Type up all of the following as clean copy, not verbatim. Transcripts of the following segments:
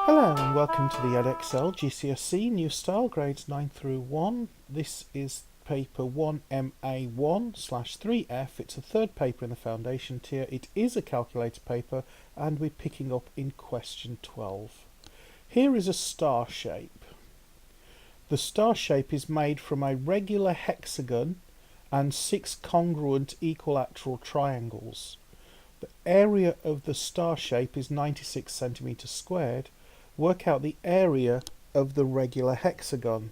Hello and welcome to the Edexcel GCSE New Style Grades 9 through 1. This is paper 1MA1/3F. It's a third paper in the foundation tier. It is a calculator paper and we're picking up in question 12. Here is a star shape. The star shape is made from a regular hexagon and 6 congruent equilateral triangles. The area of the star shape is 96 centimeters squared. Work out the area of the regular hexagon.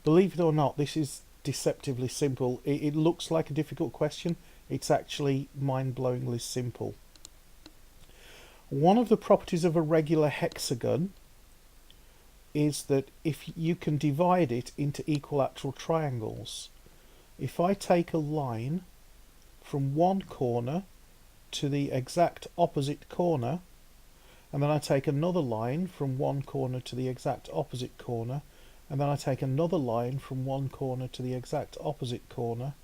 Believe it or not, this is deceptively simple. It looks like a difficult question. It's actually mind-blowingly simple. One of the properties of a regular hexagon is that if you can divide it into equilateral triangles. If I take a line from one corner to the exact opposite corner, and then I take another line from one corner to the exact opposite corner, and then I take another line from one corner to the exact opposite corner,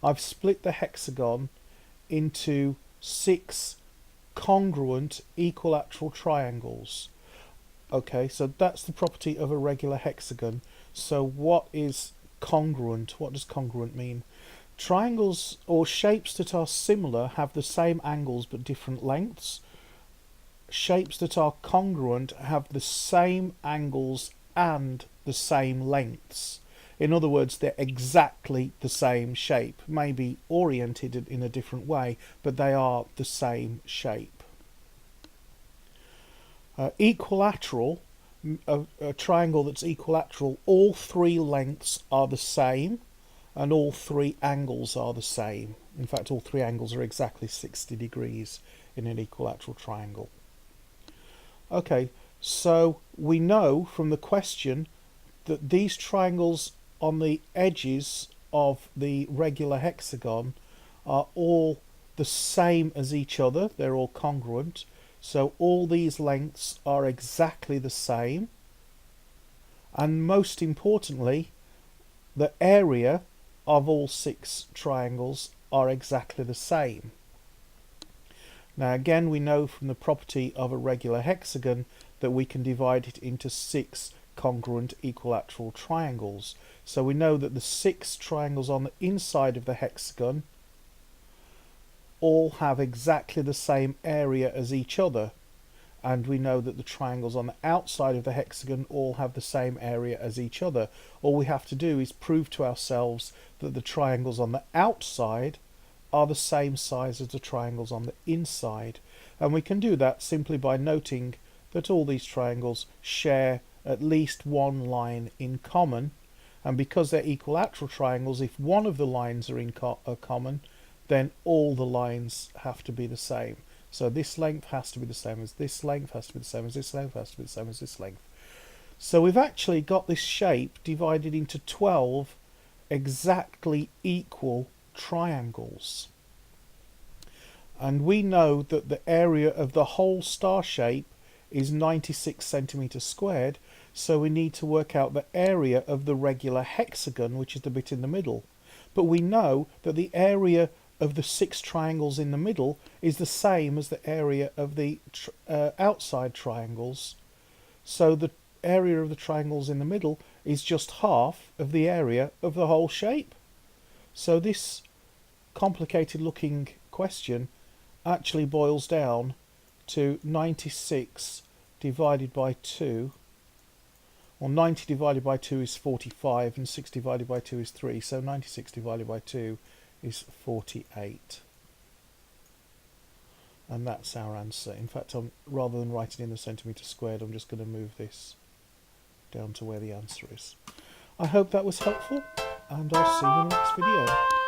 I've split the hexagon into 6 congruent equilateral triangles. Okay, so that's the property of a regular hexagon. So what is congruent? What does congruent mean? Triangles or shapes that are similar have the same angles but different lengths. Shapes that are congruent have the same angles and the same lengths. In other words, they're exactly the same shape, maybe oriented in a different way, but they are the same shape. Equilateral, a triangle that's equilateral, all 3 lengths are the same and all 3 angles are the same. In fact, all 3 angles are exactly 60 degrees in an equilateral triangle. Okay, so we know from the question that these triangles on the edges of the regular hexagon are all the same as each other. They're all congruent. So all these lengths are exactly the same. And most importantly, the area of all 6 triangles are exactly the same. Now again, we know from the property of a regular hexagon that we can divide it into 6 congruent equilateral triangles. So we know that the 6 triangles on the inside of the hexagon all have exactly the same area as each other. And we know that the triangles on the outside of the hexagon all have the same area as each other. All we have to do is prove to ourselves that the triangles on the outside are the same size as the triangles on the inside, and we can do that simply by noting that all these triangles share at least one line in common, and because they're equilateral triangles, if one of the lines are in common, then all the lines have to be the same. So this length has to be the same as this length, has to be the same as this length, has to be the same as this length. So we've actually got this shape divided into 12 exactly equal triangles, and we know that the area of the whole star shape is 96 centimeters squared, so we need to work out the area of the regular hexagon, which is the bit in the middle. But we know that the area of the 6 triangles in the middle is the same as the area of the outside triangles, so the area of the triangles in the middle is just half of the area of the whole shape. So this complicated looking question actually boils down to 96 divided by 2. Well, 90 divided by 2 is 45 and 6 divided by 2 is 3, so 96 divided by 2 is 48. And that's our answer. In fact, rather than writing in the centimetre squared, I'm just going to move this down to where the answer is. I hope that was helpful, and I'll see you in the next video.